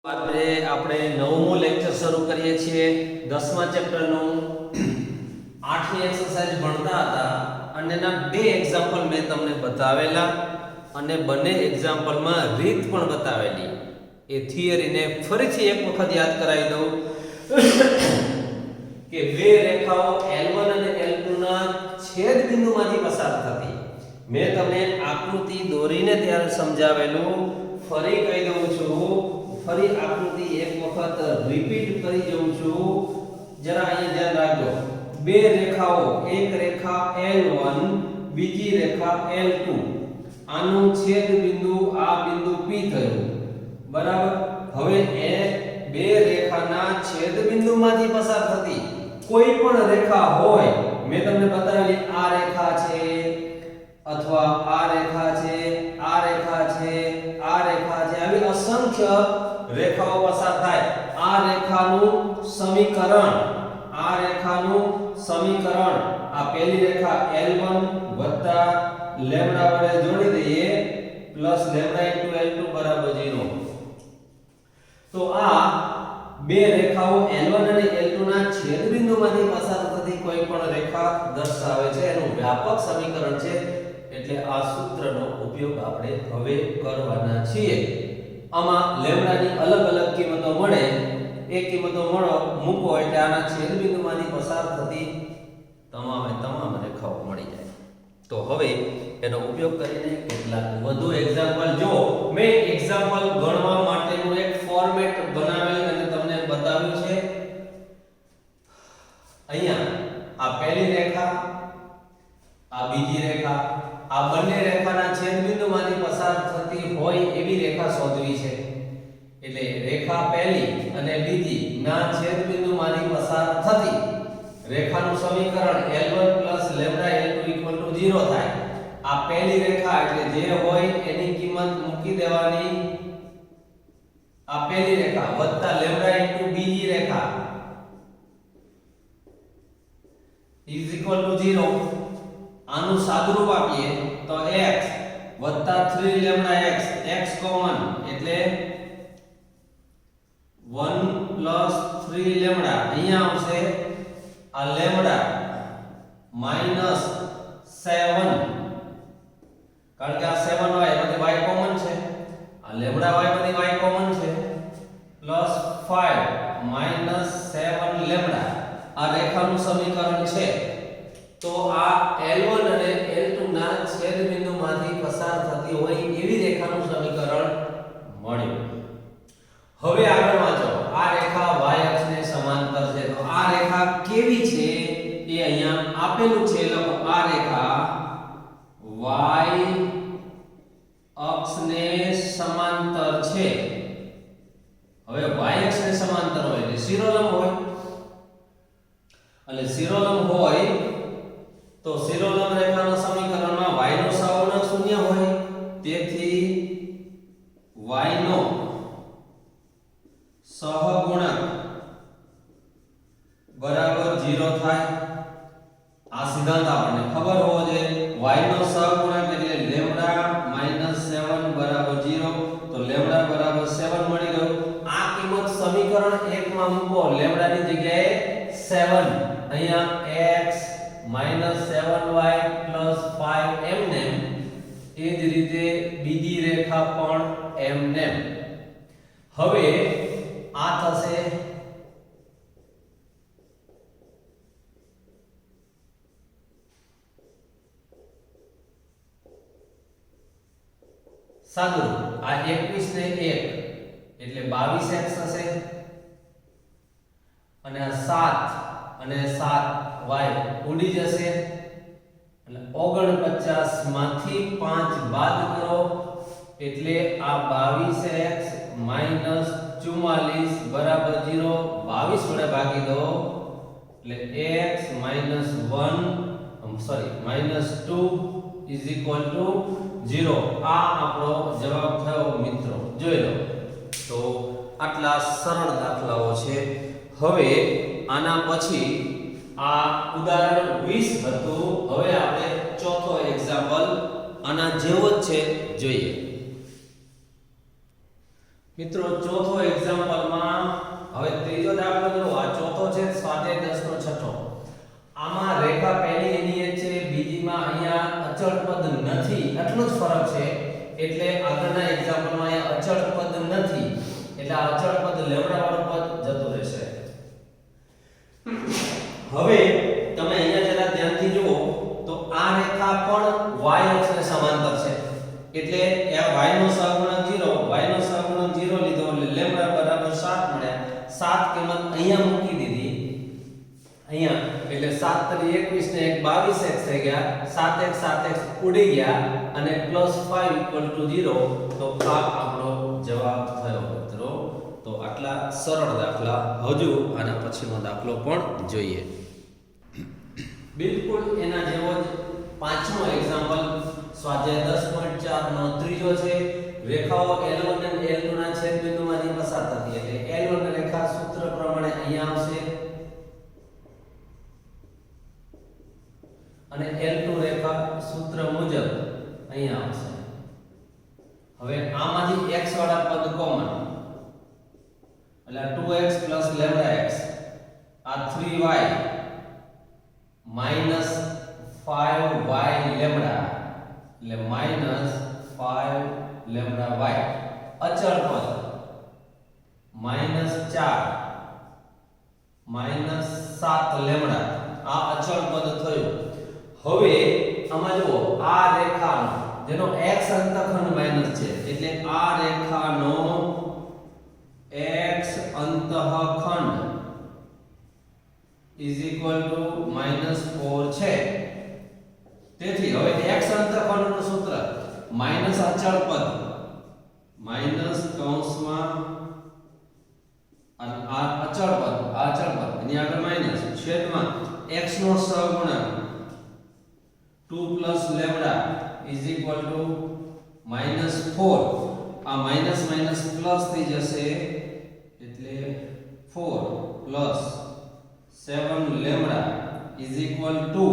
આપણે નવમું લેક્ચર શરૂ કરીએ છીએ 10મા ચેપ્ટરનું 8મી એક્સરસાઇઝ ભણતા હતા અને એના બે એક્ઝામ્પલ મેં તમને બતાવેલા અને બંને એક્ઝામ્પલમાં રીત પણ બતાવેલી. એ થિયરીને ફરીથી એક વખત યાદ કરાવી દઉં કે બે રેખાઓ L1 અને L2 ના છેદ બિંદુમાંથી પસાર થતી મેં તમને આકૃતિ દોરીને ત્યારે સમજાવેલું. ફરી કહી દઉં છું, ફરી આકૃતિ એક વખત રિપીટ કરી દઉં છું. જરા અહીંયા ધ્યાન રાખજો. બે રેખાઓ, એક રેખા L1 બીજી રેખા L2. આનું છેદ બિંદુ આ બિંદુ P થયું, બરાબર. હવે એ બે રેખાના છેદ બિંદુમાંથી પસાર થતી કોઈ પણ રેખા હોય, મેં તમને બતાવેલી આ રેખા છે અથવા આ રેખા છે, આ રેખા છે, આ રેખા છે, આવી અસંખ્ય રેખાઓ પસાર થાય. આ રેખાનું સમીકરણ, આ રેખાનું સમીકરણ આ પહેલી રેખા L1 વત્તા લેમ્ડા વડે જોડી દઈએ પ્લસ લેમ્ડા * L2 બરાબર 0. તો આ બે રેખાઓ L1 અને L2 ના છેદ બિંદુમાંથી પસાર થતી કોઈ પણ રેખા દર્શાવે છે, એનું વ્યાપક સમીકરણ છે. એટલે આ સૂત્રનો ઉપયોગ આપણે હવે કરવાના છીએ. આમાં લેમ્ડાની અલગ અલગ કિંમતો મળે, એ કિંમતો મૂકો એટલે આના છેદ બિંદુમાંથી પસાર થતી તમામ રેખાઓ મળી જાય. તો હવે એનો ઉપયોગ કરીને કેટલાક વધુ એક્ઝામ્પલ જો મેં એક્ઝામ્પલ ગણવા માટેનું એક ફોર્મેટ બનાવેલ અને તમને બતાવ્યું છે. અહીંયા આ પહેલી રેખા, આ બીજી રેખા, આ બંને રેખાના છેદ બિંદુમાંથી પસાર થતી હોય એવી રેખા શોધવી છે. એટલે રેખા પહેલી અને બીજી ના છેદ બિંદુમાંથી પસાર થતી રેખાનું સમીકરણ L1 + લેમ્ડા L2 = 0 થાય. આ પહેલી રેખા એટલે જે હોય એની કિંમત મૂકી દેવાની. આ પહેલી રેખા વત્તા લેમ્ડા * બીજી રેખા = 0. આનું સાદુરૂપ આપીએ તો x વત્તા 3 લેમ્ડા x કોમન એટલે 1 + 3 લેમ્ડા. અહીંયા આવશે આ લેમ્ડા -7, કારણ કે આ 7 y એમાંથી y કોમન છે, આ લેમ્ડા y માંથી y કોમન છે, +5 -7 લેમ્ડા. આ રેખાનું સમીકરણ છે. તો આ L1 અને L2 ના છેદ બિંદુમાંથી પસાર થતી હોય એવી રેખાનું સમીકરણ મળ્યું. હવે આગળ વાંચો. આ રેખા y અક્ષને સમાંતર છે. તો આ રેખા કેવી છે એ અહીંયા આપેલું છે. લખો આ રેખા y અક્ષને સમાંતર છે. હવે y અક્ષને સમાંતર હોય એટલે શિરોલંબ હોય. એટલે શિરોલંબ હોય તો શિરોલંબ રેખાના સમીકરણમાં y નો સહગુણક 0 હોય. તેથી y નો સહગુણક બરાબર 0 થાય. આ સિદ્ધાંત આપણને ખબર હોવો જોઈએ. y નો સહગુણક એટલે લેમ્ડા -7 બરાબર 0. તો લેમ્ડા બરાબર 7 મળી ગયું. આ કિંમત સમીકરણ 1 માં મૂકો. લેમ્ડાની જગ્યાએ 7, અહીંયા x -7y + 5 એમને. એ જ રીતે બીજી રેખા પણ એમને. હવે આ થશે સાદું. આ 21 ને 1 એટલે 22x થશે અને આ 7 અને 7y ઉડી જશે. એટલે 49 માંથી 5 બાદ કરો એટલે આ 22x - 44 બરાબર 0. 22 વડે ભાગી દો એટલે x - 2 = 0. આ આપણો જવાબ થયો મિત્રો. જોઈ લો. તો આટલા સરળ દાખલાઓ છે. હવે આના પછી આ ઉદાહરણ 20 હતું. હવે આપણે ચોથો એક્ઝામ્પલ આના જેવો જ છે, જોઈએ. મિત્રો ચોથો એક્ઝામ્પલમાં હવે ત્રીજો દાખલો જો આ ચોથો છે સ્વાધ્યાય 10 નો છઠ્ઠો. આમાં રેખા પહેલી એની એ છે, બીજીમાં અહીંયા અચળ પદ નથી, આટલો જ ફરક છે. એટલે આગળના એક્ઝામ્પલમાં અહીંયા અચળ પદ નથી, એટલે આ અચળ પદ લેમ્ડા વાળું પદ જતું રહેશે. હવે તમે અહીંયા જરા ધ્યાનથી જુઓ તો આ રેખા પણ y અક્ષને સમાંતર છે, એટલે આ y નો સહગુણક 0, y નો સહગુણક 0 લીધો એટલે લેમ્ડા બરાબર 7 મળ્યા. 7 કિંમત અહીંયા મૂકી દીધી, અહીંયા એટલે 7 * 21 ને 1 22x થઈ ગયા, 7x 7x ઉડી ગયા અને +5 = 0. તો આ આપણો જવાબ થયો મિત્રો. તો આટલા સરળ દાખલા. હજુ આના પછીનો દાખલો પણ જોઈએ. બિલકુલ એના જેવો જ પાંચમો એક્ઝામ્પલ સ્વાધ્યાય 10.4 નો ત્રીજો છે. રેખાઓ L1 અને L2 ના છેદબિંદુમાંથી પસાર થતી, એટલે L1 રેખા સૂત્ર પ્રમાણે અહીંયા આવશે અને L2 રેખા સૂત્ર મુજબ અહીંયા આવશે. હવે આમાંથી x વાળા પદ કોમન, એટલે 2x + λx, આ 3y minus 5y લેમ્ડા, એટલે minus 5 લેમ્ડા y. અચળ પદ minus 4 minus 7 લેમ્ડા, આ અચળ પદ થયું. હવે આમાં જુઓ આ રેખાનો જેનો x અંતખંડ માઈનસ છે, એટલે આ રેખાનો x અંતઃખંડ -4 છે. તેથી હવે x અંતઃખંડનું સૂત્ર માઈનસ અચળ પદ માઈનસ કૌંસમાં આ અચળ પદ એની આગળ માઈનસ છેદમાં x નો સહગુણક 2 + લેમ્ડા -4. આ માઈનસ માઈનસ પ્લસ થઈ જશે, એટલે 4 + 7 લેમ્ડા -2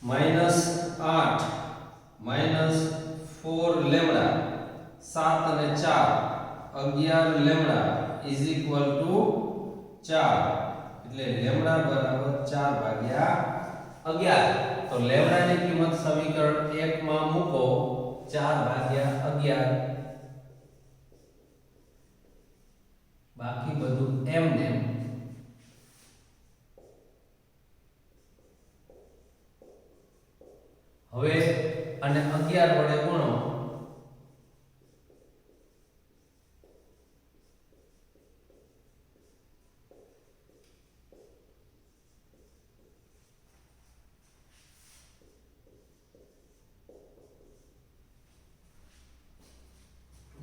-8 -4 લેમ્ડા, 7 અને 4 11 લેમ્ડા = 4. એટલે લેમ્ડા બરાબર 4/11. તો લેમ્ડા ની કિંમત સમીકરણ 1 માં મૂકો, 4/11. બાકી બધું એમ ને એમ. હવે અને 11 વડે ગુણો,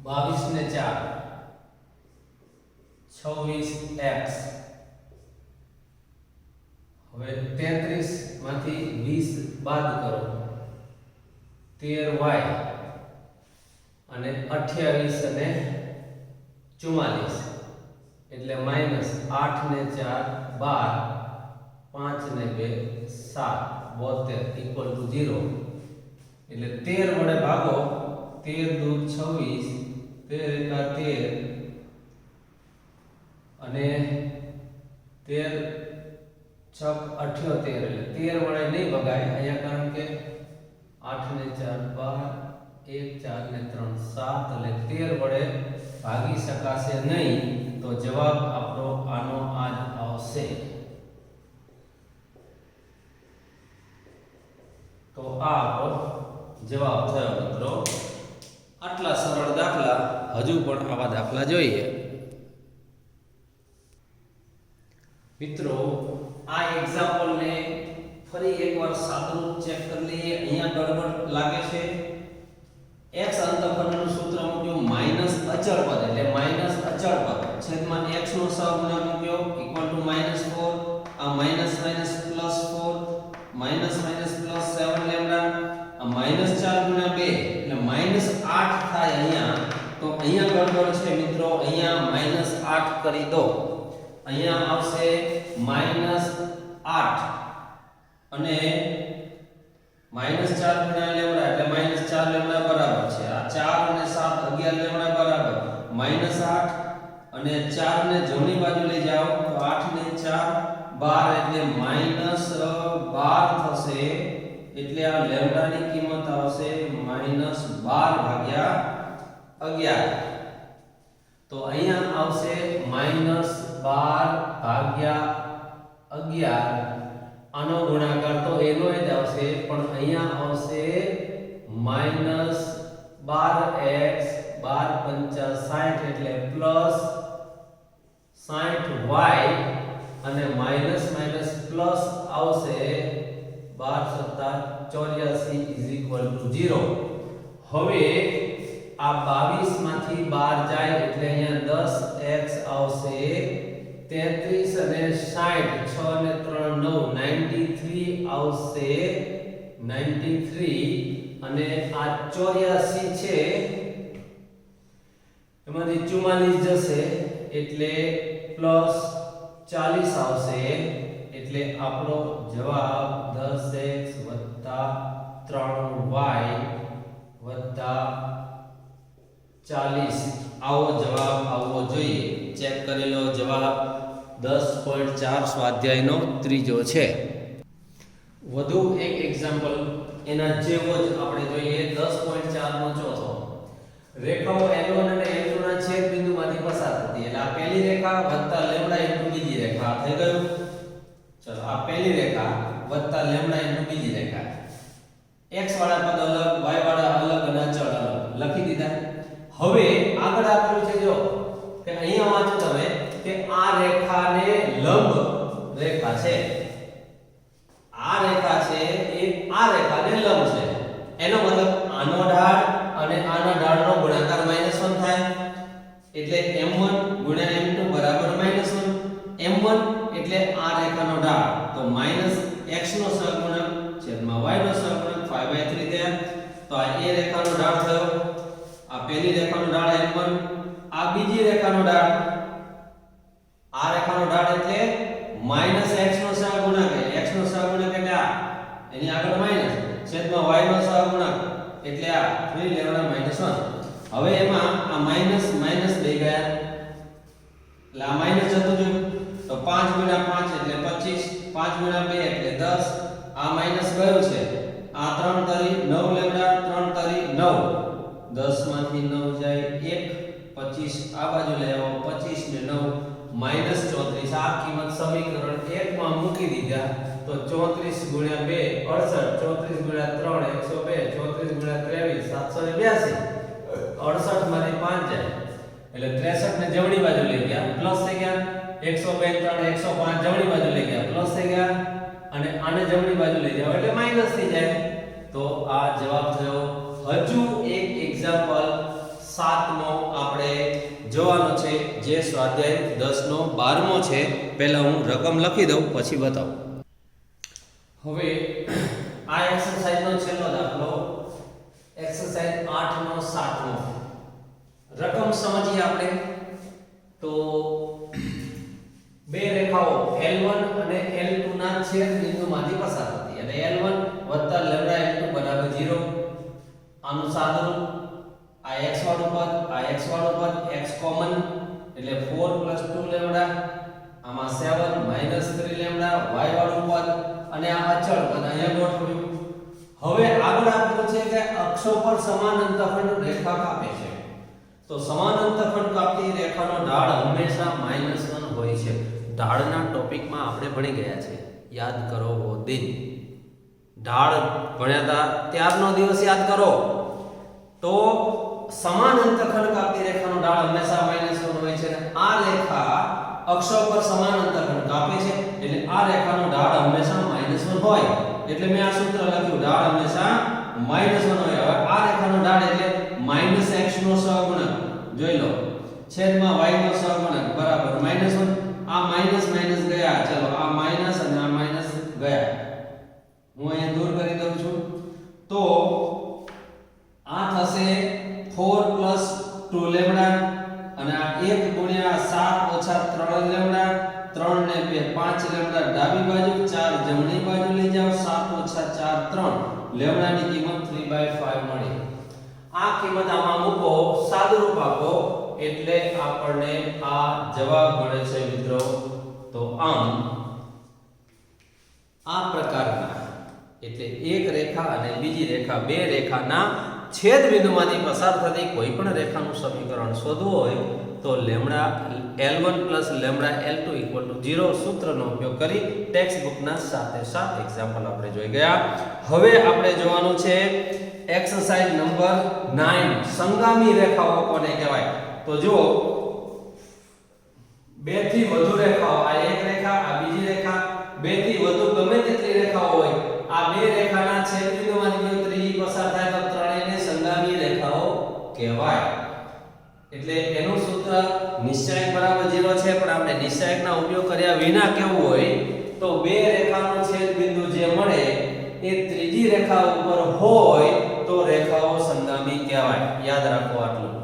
બાવીસ ને 4 26x. હવે 33 માંથી 20 બાદ કરો, 13y અને 28 અને 44, એટલે -8 ને 4 12, 5 ને 2 7, 72 = 0. એટલે 13 વડે ભાગો, 13 દૂ 26, 13 એકા 13 અને 13 છક 78, એટલે 13 વડે નહીં ભગાય અહીંયા, કારણ કે 8 ને 4 12, 1 4 ને 3 7, એટલે 13 વડે ભાગી શકાશે નહીં. તો જવાબ આપણો આનો આ જ આવશે. તો આ આપણો જવાબ થયો મિત્રો. આટલા સરળ દાખલા. હજુ પણ આવા દાખલા જોઈએ. મિત્રો આ એક્ઝામ્પલ ને ફરી એકવાર સાદુરૂપ ચેક કરી લઈએ. અહીંયા ગડબડ લાગે છે. x અંતઃખંડનું સૂત્ર મૂક્યું માઈનસ અચળ પદ, એટલે માઈનસ અચળ પદ છેદમાં x નો સહગુણક મૂક્યો =-4. આ minus minus +4 minus minus +7 lambda, આ -4 * 2 એટલે -8 થાય અહીંયા. તો અહીંયા ગડબડ છે મિત્રો. અહીંયા -8 કરી દો, અહીંયા આવશે -8 અને -4 * લેમ્ડા એટલે -4 લેમ્ડા બરાબર છે. આ 4 અને 7 11 લેમ્ડા બરાબર -8 અને 4 ને જમણી બાજુ લઈ જાઓ તો 8 ને 4 12 એટલે -12 થશે એટલે આ લેમ્બડાની કિંમત આવશે -12/11 તો અહીંયા આવશે -12/11 આનો ગુણાકાર તો એનો જ આવશે પણ અહીંયા આવશે -12x 12 × 60 એટલે +60y અને માઈનસ પ્લસ આવશે 12 + 84 0. હવે આ 22 માંથી 12 જાય એટલે અહીંયા 10x આવશે 33 અને 60 6 અને 3 9 93 આવશે 93 અને આ 84 છે એમાંથી 44 જશે એટલે +40 આવશે એટલે આપણો જવાબ 10x + 3y + 40 આવો જવાબ આવવો જોઈએ. ચેક કરી લો જવાબ 10.4 સ્વાધ્યાયનો ત્રીજો છે. વધુ એક એક્ઝામ્પલ એના જેવો જ આપણે જોઈએ 10.4 નો ચોથો. રેખાઓ L1 અને L2 ના છેદ બિંદુમાંથી પસાર થતી એટલે આ પહેલી રેખા વત્તા લેમ્બડા ઇન્ટુ બીજી રેખા થઈ ગયું. ચલો આ પહેલી રેખા વત્તા લેમ્બડા ઇન્ટુ બીજી રેખા. x વાળા પદ અલગ y વાળા અલગ અને અચળ અલગ લખી દીધા. હવે આગળ આપેલું છે જો કે અહીંયા વાંચો તમે કે આ રેખાને લંબ રેખા છે. આ રેખા છે એ આ રેખાને લંબ છે. એનો મતલબ આનો ઢાળ અને આના ઢાળનો ગુણાકાર -1 થાય એટલે m1 * m2 = -1. m1 એટલે આ રેખાનો ઢાળ તો -x નો સહગુણક છેદમાં y નો સહગુણક 5/3 થયા. તો આ એ રેખાનો ઢાળ થયો. આ પહેલી રેખાનો ઢાળ m1 આ બીજી રેખાનો ઢાળ આ રેખાનો ઢાળ એટલે -x નો સહગુણક x નો સહગુણક એટલે આ એની આગળ માઈનસ છેદમાં y નો સહગુણક એટલે આ 3 લેવડા -1. હવે એમાં આ માઈનસ દઈ ગયા એટલે આ માઈનસ જતું રહ્યું તો 5 × 5 એટલે 25 5 × 2 એટલે 10 આ માઈનસ ગયું છે આ 3 તરી 9 લેવડા 3 તરી 9 10 માંથી 9 જાય 1 25 આ બાજુ લઈ આવો 25 ને 9 -34 આ કિંમત સમીકરણ 1 માં મૂકી દીધા તો 34 × 2 68 34 × 3 102 34 × 23 782 68 માંથી 5 જાય એટલે 63 ને જમણી બાજુ લઈ ગયા પ્લસ થઈ ગયા 102 3 105 જમણી બાજુ લઈ ગયા પ્લસ થઈ ગયા અને આને જમણી બાજુ લઈ જાવ એટલે માઈનસ થઈ જાય. તો આ જવાબ થયો. હજુ એક એક્ઝામ્પલ 7મો આપણે જોવાનો છે જે સ્વાધ્યાય 10 નો 12મો છે. પહેલા હું રકમ લખી દઉં પછી બતાવું. હવે આ એક્સરસાઇઝ નો છેલ્લો દાખલો એક્સરસાઇઝ 8 નો 7મો. રકમ સમજીએ આપણે તો બે રેખાઓ L1 અને L2 ના છેદ બિંદુમાંથી પસાર થતી અને L1 + λ L2 = 0. આનું સાદુરૂપ આ x વાળું પદ આ x વાળું પદ x કોમન એટલે 4 + 2 લેમ્બડા આમાં 7 - 3 લેમ્બડા y વાળું પદ અને આ અચળ પદ અહીંયા ગોઠવ્યું. હવે આગળ આપેલું છે કે અક્ષો પર સમાન અંતઃખંડ રેખા કાપે છે. તો સમાન અંતઃખંડ કાપતી રેખાનો ઢાળ હંમેશા -1 હોય છે. ઢાળના ટોપિકમાં આપણે ભણી ગયા છે. યાદ કરો વો દિન. ઢાળ ભણ્યા હતા ત્યારનો દિવસ યાદ કરો. તો સમાન અંતઃખંડ કાપતી રેખાનો ઢાળ હંમેશા -1 હોય છે. આ રેખા અક્ષો પર સમાન અંતઃખંડ કાપે છે એટલે આ રેખાનો ઢાળ હંમેશા -1 હોય. એટલે મેં આ સૂત્ર લખ્યું ઢાળ હંમેશા -1 હોય. હવે આ રેખાનો ઢાળ એટલે -x નો સહગુણક જોઈ લો છેદમાં y નો સહગુણક બરાબર -1. આ માઈનસ ગયા ચલો આ માઈનસ અને આ માઈનસ ગયા હું અહીંયા દૂર કરી દઉં છું. તો આ થશે 4 + 2 લેમ્બડા અને આ 1 × 7 - 3 લેમ્બડા 3 ને 2 5 લેમ્બડા ડાબી બાજુ 4 જમણી બાજુ લઈ જાઓ 7 - 4 3 લેમ્બડાની કિંમત 3/5 મળી. આ કિંમત આમાં મૂકો સાદુરૂપ આપો એટલે આપણને આ જવાબ મળે છે મિત્રો. તો આમ આ પ્રકારના એટલે એક રેખા અને બીજી રેખા બે રેખાના છેદ બિંદુમાંથી પસાર થતી કોઈ પણ રેખાનું સમીકરણ શોધવું હોય તો લેમ્ડા L1 + લેમ્ડા L2 = 0 સૂત્રનો ઉપયોગ કરી ટેક્સ્ટ બુકના સાથે એક્ઝામ્પલ આપણે જોઈ ગયા. હવે આપણે જોવાનું છે એક્સરસાઇઝ નંબર 9 સંગામી રેખાઓ કોને કહેવાય. તો જુઓ બે થી વધુ રેખાઓ, આ એક રેખા આ બીજી રેખા, બે થી વધુ ગમે તેટલી રેખાઓ હોય, આ બે રેખાના છેદબિંદુમાંથી જો ત્રીજી પસાર થાય તો ત્રણેયને સંગામી રેખાઓ કહેવાય. એટલે એનું સૂત્ર નિશ્ચાયક બરાબર 0 છે, પણ આપણે નિશ્ચાયકના ઉપયોગ કર્યા વિના કેવું હોય તો બે રેખાનો છેદબિંદુ જે મળે એ ત્રીજી રેખા ઉપર હોય તો રેખાઓ સંગામી કહેવાય. યાદ રાખો આટલું.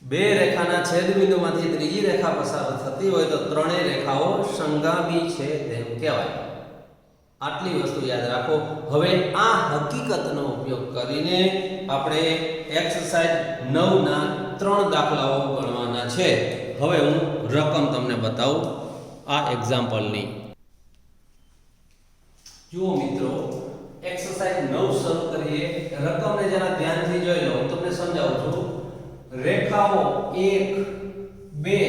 બે રેખાના છેદબિંદુમાંથી ત્રીજી રેખા પસાર થતી હોય તો ત્રણેય રેખાઓ સંગામી છે તેમ કહેવાય. આટલી વસ્તુ યાદ રાખો. હવે આ હકીકતનો ઉપયોગ કરીને આપણે એક્સરસાઇઝ 9 ના 3 દાખલાઓ ગણવાના છે. હવે હું રકમ તમને બતાવું આ એક્ઝામ્પલની. જુઓ મિત્રો, એક્સરસાઇઝ 9 શરૂ કરીએ. રકમને જરા ધ્યાનથી જોઈ લો, હું તમને સમજાવું છું. રેખાઓ 1 2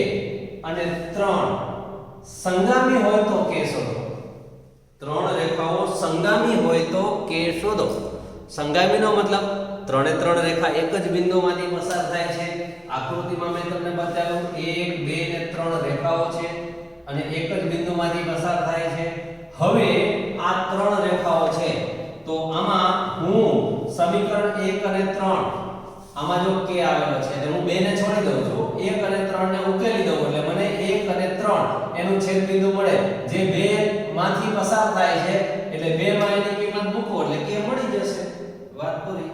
અને 3 સંગામી હોય તો કે શોધો. ત્રણ રેખાઓ સંગામી હોય તો કે શોધો. સંગામીનો મતલબ ત્રણે ત્રણ રેખા એક જ બિંદુમાંથી પસાર થાય છે. આકૃતિમાં મેં તમને બતાવ્યું 1 2 ને 3 રેખાઓ છે અને એક જ બિંદુમાંથી પસાર થાય છે. હવે આ ત્રણ રેખાઓ છે તો આમાં હું સમીકરણ 1 અને 3 આમાં જો k આવેલો છે એટલે હું 2 ને છોડી દઉં છું. 1 અને 3 ને ઉકેલી દઉં એટલે મને 1 અને 3 એનું છેદબિંદુ મળે જે બે માંથી પસાર થાય છે. એટલે 2 માં એની કિંમત મૂકો એટલે k મળી જશે. વાત પૂરી.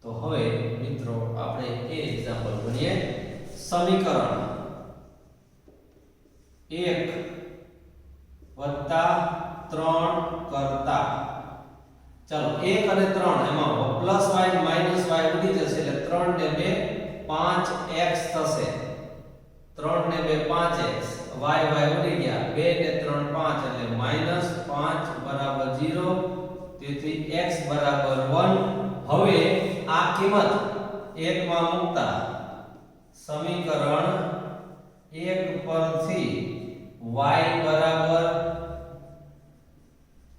તો હવે મિત્રો આપણે એ એક્ઝામ્પલ ભણીએ. સમીકરણ 1 + 3 કરતા ચાલો 1 અને 3 એમાં +y - y ઉડી જશે એટલે 3 ને 2 5x થશે. 3 ને 2 5x, y ઉડી ગયા, 2 ને 3 5 એટલે -5 = 0. તેથી x = 1. હવે આ કિંમત 1 માં મૂકતા સમીકરણ 1 પરથી y =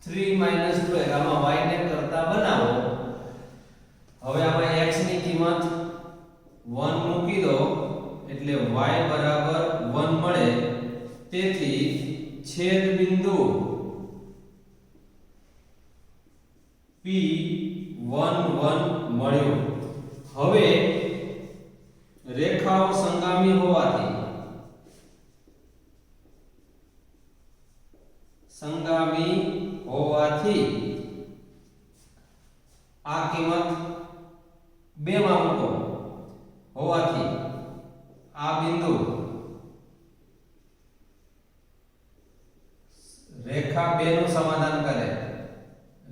3 - 2 આમાં y ને કરતા બનાવો. હવે આમાં x ની કિંમત 1 મૂકી દો એટલે y = 1 મળે. તેથી છેદ બિંદુ P11 મળ્યું. હવે રેખાઓ સંગામી હોવાથી આ કિંમત 2 માં મૂકો હોવાથી આ બિંદુ રેખા 2 નું સમાધાન કરે.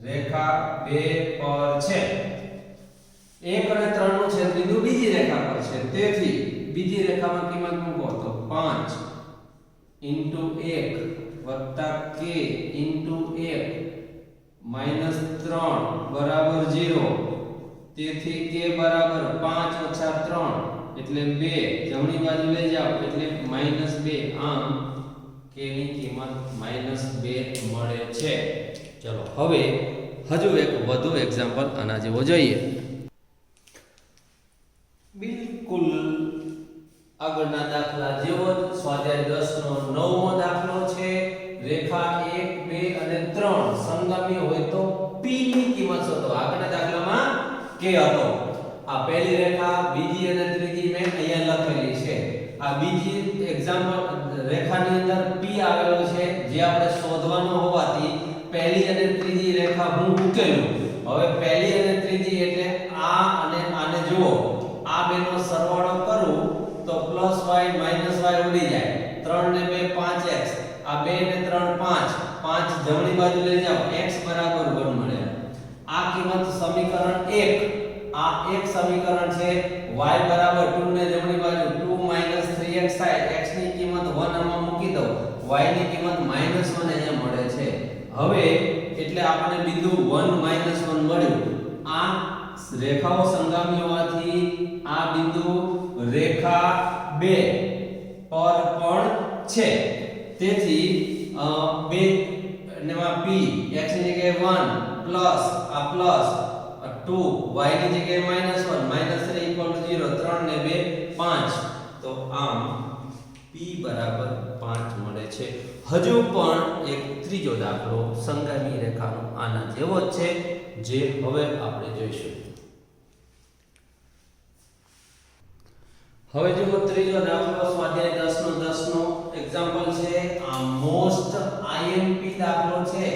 રેખા 2 પર છે. 1 અને 3 નું છેદબિંદુ બીજી રેખા પર છે. તેથી બીજી રેખામાં કિંમત મૂકો તો 5 * 1 + k * 1 -3 = 0. તેથી k = 5 - 3 એટલે 2. જમણી બાજુ લઈ જાઓ એટલે -2. આમ k ની કિંમત -2 મળે છે. ચલો હવે હજુ એક વધુ એક્ઝામ્પલ આના જેવો જોઈએ. બિલકુલ આગળના દાખલા જેવો જ સ્વાધ્યાય 10 નો 9મો દાખલો છે. રેખા 1 2 અને 3 સંગામી હોય તો p ની કિંમત શોધો. આગળના દાખલામાં k હતો. આ પહેલી રેખા, બીજી અને ત્રીજી મેં અહીંયા લખેલી છે. આ બીજી એક્ઝામ્પલ રેખાની અંદર p આવેલો છે જે આપણે શોધવાનો હોવાથી પહેલી અને ત્રીજી રેખા હું ઉકેલું. હવે પહેલી અને ત્રીજી એટલે આ અને આને જુઓ. આ બેનો સરવાળો કરું તો +y - y ઉડી જાય. 3 ને 2 5x, આ 2 ને 3 5, 5 જમણી બાજુ લઈ જાઓ x = 1 મળે. આ કિંમત સમીકરણ 1. આ એક સમીકરણ છે. y બરાબર 2 ને જમણી બાજુ 2 3x થાય, x ની કિંમત 1 આમાં મૂકી દો, y ની કિંમત -1 અહીંયા મળે છે. હવે એટલે આપણને બિંદુ 1 1 મળ્યું. આ રેખાઓ સંગામી હોવાથી આ બિંદુ રેખા 2 પર પણ છે. તેથી 2 નેમાં p x ની જગ્યાએ 1 પ્લસ આ પ્લસ 2 y ની જગ્યાએ -1 -3 0 3 ને 2 5. તો આમ p બરાબર 5 મળે છે. હજુ પણ એક ત્રીજો દાખલો સંગામી રેખાનો આના જેવો જ છે, જે હવે આપણે જોઈશું. હવે જો ત્રીજો દાખલો સ્વાધ્યાય 10 નો એક્ઝામ્પલ છે. આ મોસ્ટ આઈએમપી દાખલો છે.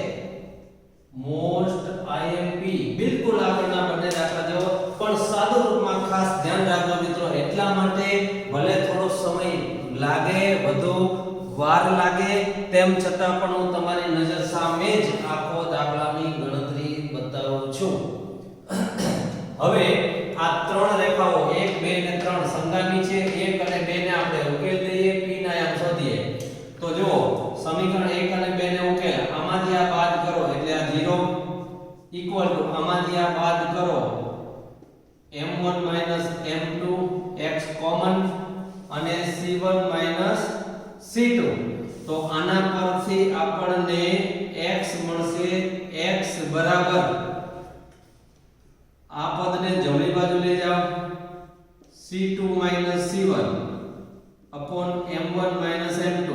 મોસ્ટ આઈએમપી બિલકુલ આગળના બંને દાખલા જેવો, પણ સાદું રૂપમાં ખાસ ધ્યાન રાખજો મિત્રો. એટલા માટે ભલે થોડો સમય લાગે, વધુ વાર લાગે, તેમ છતાં પણ હું તમારી નજર સામે જ આખો દાખલાની ગણતરી બતાવું છું. હવે આ ત્રણ રેખાઓ 1 2 ને 3 સંગામી છે. 1 અને 2 ને આપણે ઉકેલ દઈએ, p ના આયામ શોધીએ. તો જુઓ સમીકરણ 1 અને 2 ને ઉકેલ, આમાંથી આ બાદ કરો એટલે આ 0 ઇક્વલ ટુ આમાંથી આ બાદ કરો m1 m2 x કોમન અને c1 c2. તો આના પરથી આપણને x મળશે. x બરાબર આ પદને જમણી બાજુ લઈ જાઓ, c2 c1 upon m1 m2.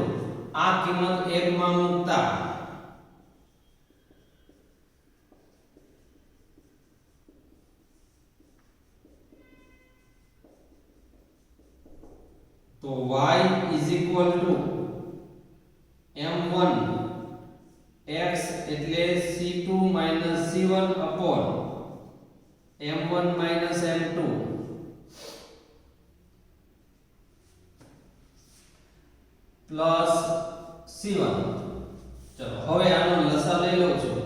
આ કિંમત 1 માં મૂકતા તો y is equal to m1 x એટલે c2 c1 upon m1 m2 plus c1. ચલો હવે આનો લસા લઈ લઉં છું.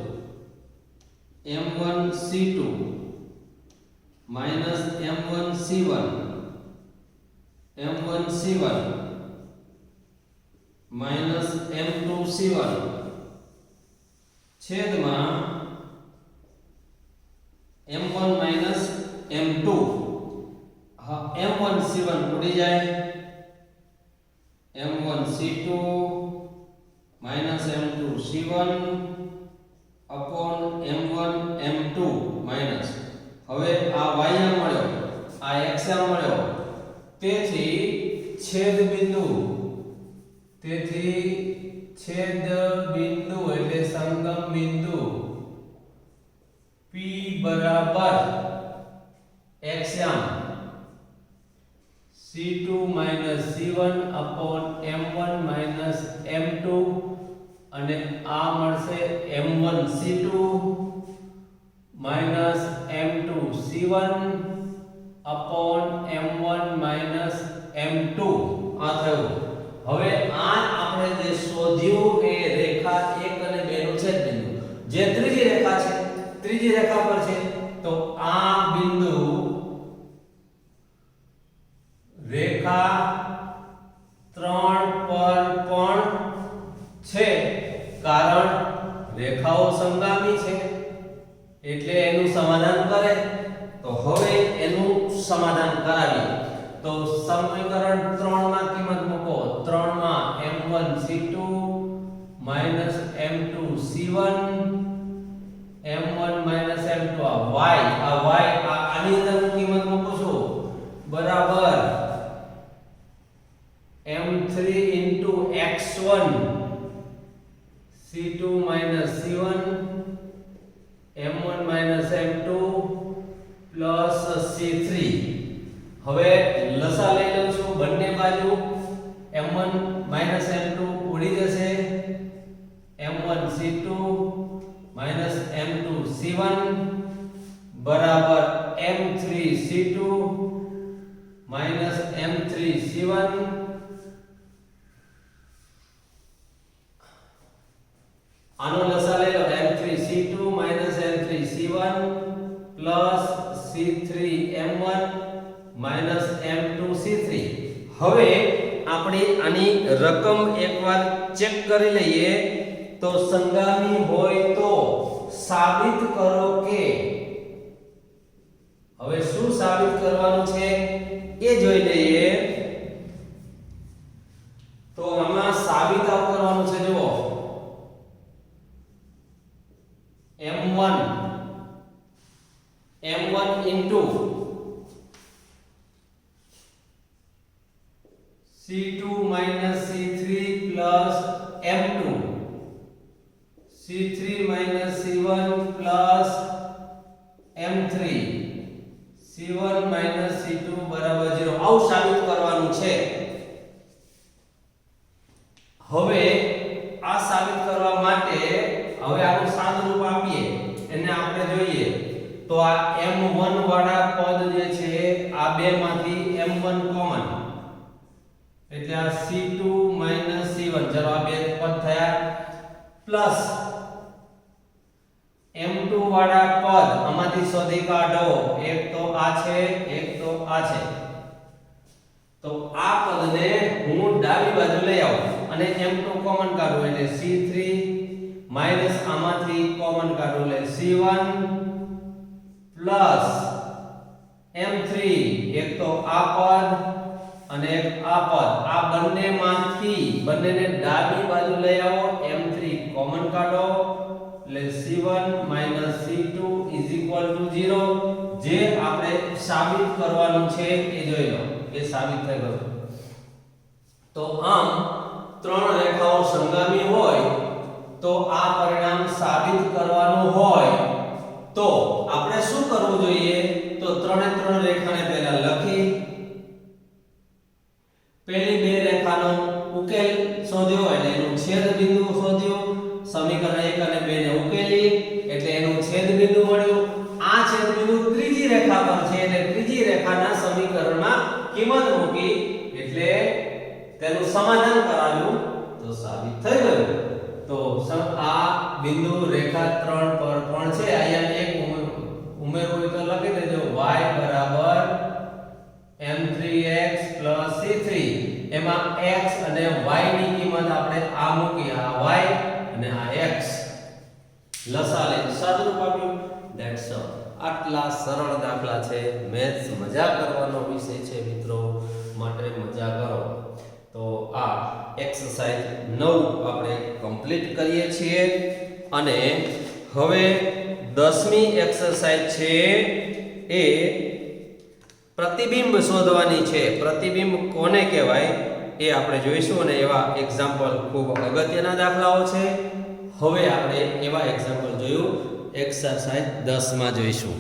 m1 c2 m1 c1 m1 c1 m2 c1 છેદમાં m1 m2. હા, m1 c1 ઉડી જાય, m1 c2 m2 c1 upon m1 m2 minus. હવે આ y આ મળ્યો, આ x આ મળ્યો. તેથી છેદ બિંદુ એટલે સંગમ બિંદુ p બરાબર x c2 c1 upon m1 m2 અને આ મળશે m1 c2 m2 c1 upon m1 m2. આ થયું. હવે આ આપણે જે શોધ્યું એ રેખા 1 અને 2 નું છેદ બિંદુ, જે ત્રીજી રેખા છે, ત્રીજી રેખા પર છે. તો આ બિંદુ રેખા 3 પર પણ છે, કારણ રેખાઓ સંગામી છે એટલે એનું સમાધાન કરે. તો હવે એનું સમાધાન કરાવીએ. તો સમીકરણ 3 માં કિંમત મૂકો. 3 માં m1 c2 m2 c1 m1 m2 આ y આની અંદર કિંમત મૂકું છું બરાબર m3 x1 c2 c1 m1 m2 plus c3. હવે લસા લઈ લઉં છું. બંને બાજુ m1 m2 ઉડી જશે. m1 c2 m2 c1 બરાબર m3 c2 m3 c1 આનો લસા લઈ લો. m3 c2 m3 c1 plus c3 m1 m3 હવે આપણે આની રકમ એકવાર ચેક કરી લઈએ તો સંગામી હોય તો સાબિત કરો કે, હવે શું સાબિત કરવાનું છે એ જોઈ લઈએ. તો આમાં સાબિત આવું કરવાનું છે, જુઓ m1 into c2 minus c3 plus m2 c3 minus c1 plus m3 c1 minus c2 બરાબર 0 આવું સાબિત કરવાનું છે. હવે આ સાબિત કરવા માટે હવે આનું સાદું રૂપ આપીએ એને આપણે જોઈએ તો આ m1 વાળા પદ જે છે આ બેમાંથી m1 કોમન એટલે આ c2 c1 ચલો આ બે પદ થયા પ્લસ m2 વાળા પદ આમાંથી શોધી કાઢો, એક તો આ છે એક તો આ છે. તો આ પદને હું ડાબી બાજુ લઈ આવું અને m2 કોમન કાઢું એટલે c3 માઈનસ આમાંથી કોમન કાઢું એટલે c1 પ્લસ m3 એક તો આ પદ અને એક આ પદ, આ બંનેમાંથી બંનેને ડાબી બાજુ લઈ આવો, m3 કોમન કાઢો એટલે c1 c2 0 જે આપણે સાબિત કરવાનું છે એ જોઈ લો એ સાબિત થઈ ગયું. તો આમ ત્રણ રેખાઓ સંગામી હોય તો આ પરિણામ સાબિત કરવાનું હોય તો આપણે શું કરવું જોઈએ તો ત્રણે ત્રણ રેખાને પહેલા લખી પહેલી બે રેખાનો ઉકેલ શોધ્યો એટલે એનું છેદ બિંદુ શોધ્યું, સમીકરણ 1 અને 2 ને ઉકેલી એટલે એનું છેદ બિંદુ મળ્યું. આ છેદ બિંદુ ત્રીજી રેખા પર છે એટલે ત્રીજી રેખાના સમીકરણમાં કિંમત મૂકી એટલે તેનું સમાધાન કરાવ્યું તો સાબિત થઈ ગયું. તો આ બિંદુ રેખા 3 પર પણ છે, અહીંયા એક ઉમેરવું હોય તો લખી દેજો y બરાબર m3x c3 એમાં x અને y ની કિંમત આપણે આ મૂકી, આ y અને આ x લસા લે સાદું રૂપ આપ્યું. That's all. આટલા સરળ દાખલા છે. મેથ્સ મજા કરવાનો વિષય છે મિત્રો, માટે મજા કરો. તો આ એક્સરસાઇઝ 9 આપણે કમ્પ્લીટ કરીએ છીએ અને હવે 10મી એક્સરસાઇઝ છે એ પ્રતિબિંબ શોધવાની છે. પ્રતિબિંબ કોને કહેવાય એ આપણે જોઈશું અને એવા એક્ઝામ્પલ ખૂબ અગત્યના દાખલાઓ છે. હવે આપણે એવા એક્ઝામ્પલ જોયું એક્સરસાઇઝ 10 માં જોઈશું.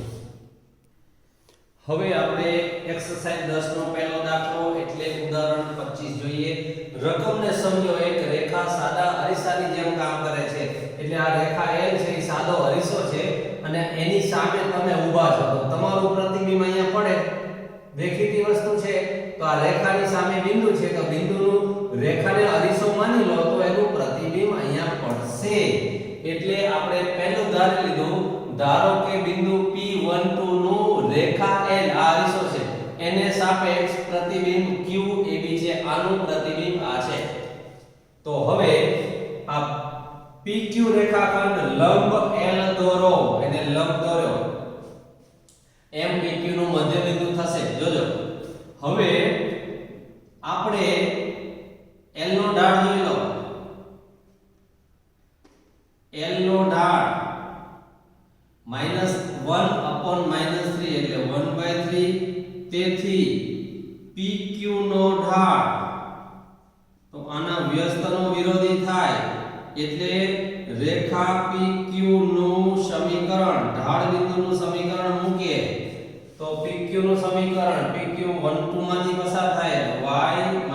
હવે આપણે એક્સરસાઇઝ 10 નો પહેલો દાખલો એટલે ઉદાહરણ 25 જોઈએ. રકમને સમજો એક રેખા સાદા અરીસાની જેમ કામ કરે છે. એટલે આ રેખા L છે એ સાદો અરીસો છે અને એની સામે તમે ઊભા છો તો તમારું પ્રતિબિંબ અહીંયા પડે. દેખીતી વસ્તુ છે તો આ રેખાની સામે બિંદુ છે તો બિંદુનું રેખાને અરીસો માની લો તો એનું પ્રતિબિંબ અહીંયા પડશે. એટલે આપણે પહેલું ધારી લીધું, ધારો કે બિંદુ P12 નું રેખા L આ અરીસો છે એને સાપેક્ષ પ્રતિબિંબ QAB છે, આનું પ્રતિબિંબ આ છે. તો હવે આ PQ રેખાખંડ લંબ L દોરો, એને લંબ દોર્યો, M PQ નું મધ્ય બિંદુ થશે. જોજો હવે આપણે L નો ઢાળ જોઈ લો. L નો ઢાળ -1/-3 એટલે 1/3. તેથી PQ નો ઢાળ તો આના વ્યસ્તનો વિરોધી થાય એટલે રેખા PQ નું સમીકરણ ઢાળ બિંદુનું સમીકરણ મૂકીએ તો PQ નું સમીકરણ PQ12 માંથી પસાર થાય y y1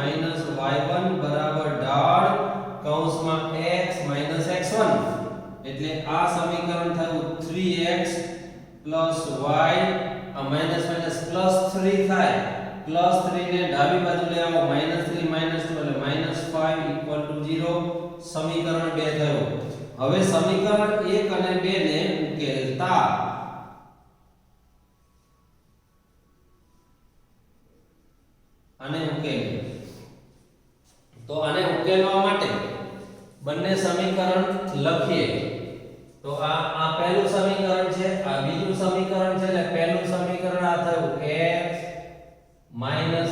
બરાબર ઢાળ કૌંસમાં x x1 એટલે આ સમીકરણ થયું 3x y આ માઈનસ માઈનસ પ્લસ 3 થાય. પ્લસ 3 ને ડાબી બાજુ લઈ આવો -3 -2 એટલે -5 = 0. સમીકરણ 2 થયું. હવે સમીકરણ 1 અને 2 ને ઉકેલતા અને ઉકેલ તો આને ઉકેલવા માટે બંને સમીકરણ લખીએ તો આ પહેલું સમીકરણ છે, આ બીજું સમીકરણ છે, એટલે પહેલું સમીકરણ આ થયું x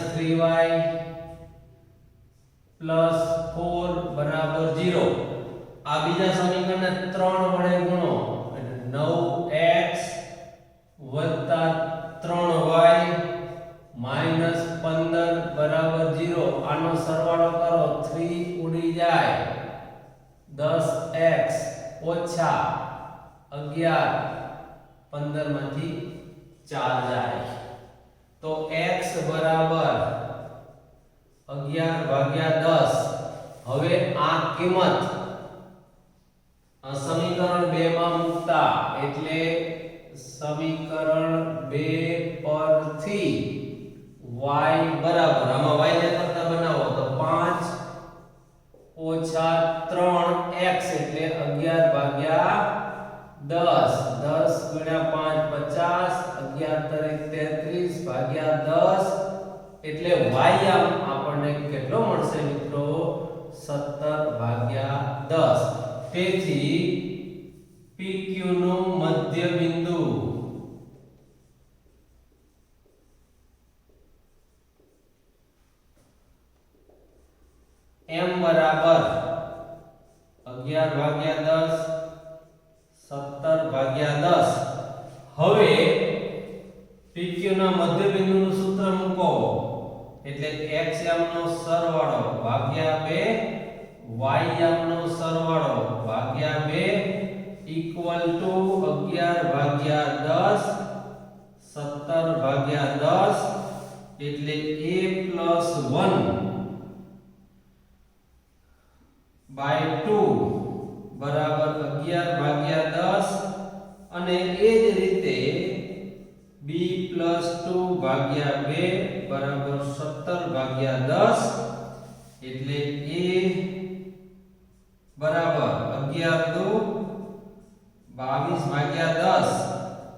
- 3y + 4 બરાબર 0. આ બીજા સમીકરણને 3 વડે ગુણો એટલે 9x + 3y - 15 બરાબર 0. આનો સરવાળો કરો 3 ઉડી જાય 10x - 11 15 માંથી 4 જાય તો x બરાબર 11/10. હવે આ કિંમત સમીકરણ 2 માં મૂકતા એટલે સમીકરણ 2 પરથી y બરાબર આમાં y ને કરતા બનાવો તો 5 - 3x એટલે 11/10. 10 × 5 50, 11 * 33 / 10 એટલે y આપણને કેટલો મળશે મિત્રો 17/10. તેથી PQ નું મધ્ય બિંદુ m બરાબર 11/10 17/10. હવે PQ ના મધ્ય બિંદુનું સૂત્ર મૂકો એટલે xm નો સરવાળો ભાગ્યા 2 ym નો સરવાળો ભાગ્યા 2 ઇક્વલ ટુ 11/10 17/10 એટલે a+1/2 બરાબર 11/10 અને એ જ રીતે b+2/2 બરાબર 17/10 એટલે a બરાબર 11 * 22/10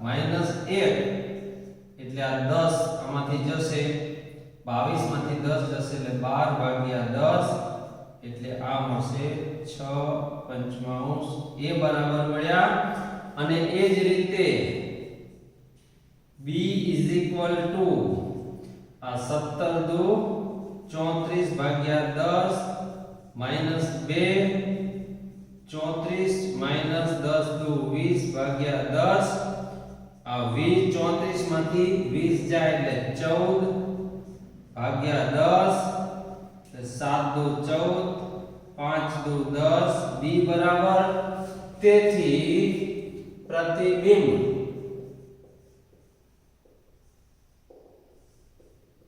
-1 એટલે આ 10 આમાંથી જશે 22 માંથી 10 જશે એટલે 12/10 એટલે આ મળશે 6/5 એ બરાબર મળ્યા. અને એ જ રીતે b = આ 17 * 34/10 -2 34 - 10 * 20/10 આ 20 34 માંથી 20 જાય એટલે 14/10 7 * 2 = 14 5 * 2 = 10 b બરાબર. તેથી પ્રતિબિંબ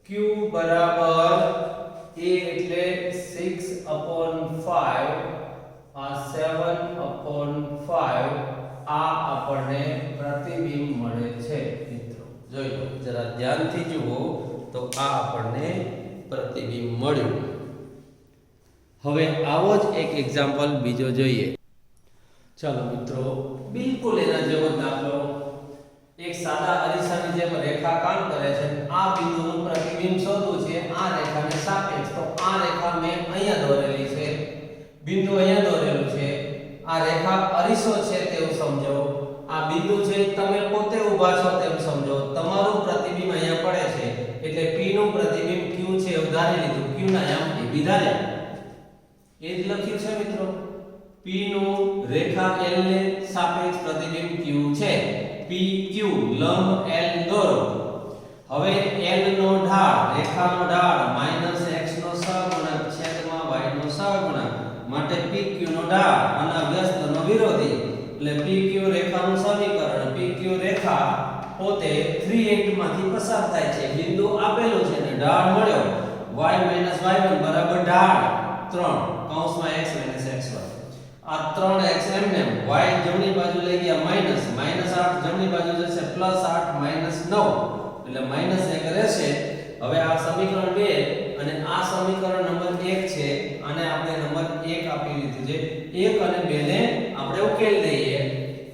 q બરાબર a એટલે 6/5 આ 7/5 આ આપણને પ્રતિબિંબ મળે છે. મિત્રો જોઈ લો, જરા ધ્યાનથી જુઓ તો આ આપણને પ્રતિબિંબ મળ્યું. હવે આવો જ એક એક્ઝામ્પલ બીજો જોઈએ. ચાલો મિત્રો, બિલકુલ એના જેવો દાખલો. એક સાદા અરીસાની જેમ રેખા કામ કરે છે. આ બિંદુનું પ્રતિબિંબ શોધવું છે આ રેખાને સાપેક્ષ. તો આ રેખા મેં અહીંયા દોરેલી છે, બિંદુ અહીંયા દોરેલું છે. આ રેખા અરીસો છે તેવું સમજો. આ બિંદુ છે તમે પોતે ઊભા છો તેમ સમજો. તમારું પ્રતિબિંબ અહીંયા પડે છે એટલે P નું પ્રતિબિંબ Q છે એવું ધારી લીધું. Q ના આમ AB ધાર્યા. એ જ લખ્યું છે મિત્રો. P નું રેખા L ને સાપેક્ષ પ્રતિબિંબ Q છે. PQ લંબ L દોરો. હવે L નો ઢાળ, રેખાનો ઢાળ -x નો સહગુણક છેદમાં y નો સહગુણક માટે PQ નો ઢાળ આના વ્યસ્તનો વિરોધી એટલે PQ રેખાનું સમીકરણ. PQ રેખા પોતે 3 માંથી પસાર થાય છે. બિંદુ આપેલું છે ને ઢાળ મળ્યો y - y1 બરાબર ઢાળ 3 કૌંસમાં x - x1. આ 3x એમને y જમણી બાજુ લઈ ગયા -8 જમણી બાજુ જશે +8 -9 એટલે -1 રહેશે. હવે આ સમીકરણ 2 અને આ સમીકરણ નંબર 1 છે. આને આપણે નંબર 1 આપી દીધું છે. 1 અને 2 ને આપણે ઉકેલી દઈએ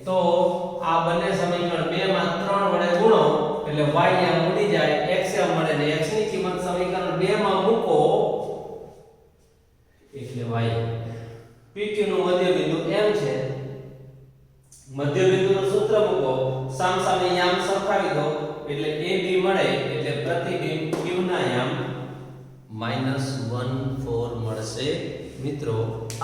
તો આ બંને સમીકરણ 2 માં 3 વડે ગુણો એટલે y અહીંયા ઉડી જાય, x મળે ને x ની કિંમત સમીકરણ 2 માં મૂકો PQ નું મધ્ય બિંદુ M છે, મધ્ય બિંદુનું સૂત્ર મૂકો, સામસામે યામ સરખાવી દો એટલે AB મળે એટલે પ્રતિબિંબ Q ના યામ -1,4 મળશે. મિત્રો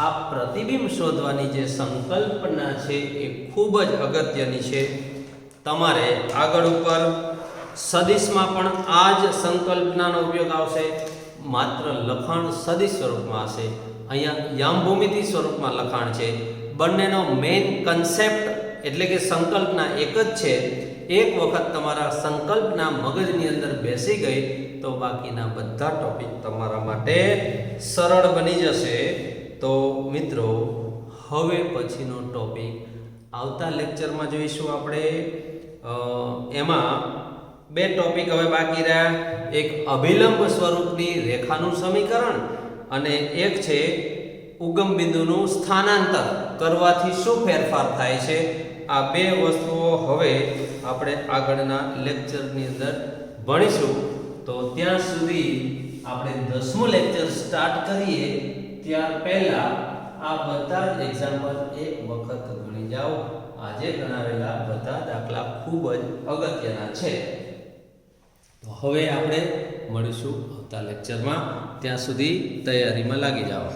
આ પ્રતિબિંબ શોધવાની જે સંકલ્પના છે એ ખૂબ જ અગત્યની છે. તમારે આગળ ઉપર સદિશમાં પણ આ જ સંકલ્પનાનો ઉપયોગ આવશે, માત્ર લખાણ સદિશ સ્વરૂપમાં હશે. અહીંયા યામ ભૂમિતિ સ્વરૂપમાં લખાણ છે. બંનેનો મેઇન કન્સેપ્ટ એટલે કે સંકલ્પના એક જ છે. એક વખત તમારા સંકલ્પના મગજની અંદર બેસી ગઈ તો બાકીના બધા ટોપિક તમારા માટે સરળ બની જશે. તો મિત્રો હવે પછીનો ટોપિક આવતા લેક્ચરમાં જોઈશું આપણે. એમાં બે ટોપિક હવે બાકી રહ્યા. એક અભિલંબ સ્વરૂપની રેખાનું સમીકરણ અને એક છે ઉગમ બિંદુનું સ્થાનાંતર કરવાથી શું ફેરફાર થાય છે. આ બે વસ્તુઓ હવે આપણે આગળના લેક્ચરની અંદર ભણીશું. તો ત્યાં સુધી આપણે 10મું લેક્ચર સ્ટાર્ટ કરીએ ત્યાર પહેલા આ બધા જ એક્ઝામ્પલ એક વખત ગણી જાઓ. આજે ગણાવેલા બધા દાખલા ખૂબ જ અગત્યના છે. તો હવે આપણે મળીશું આવતા લેક્ચરમાં. ત્યાં સુધી તૈયારીમાં લાગી જાઓ.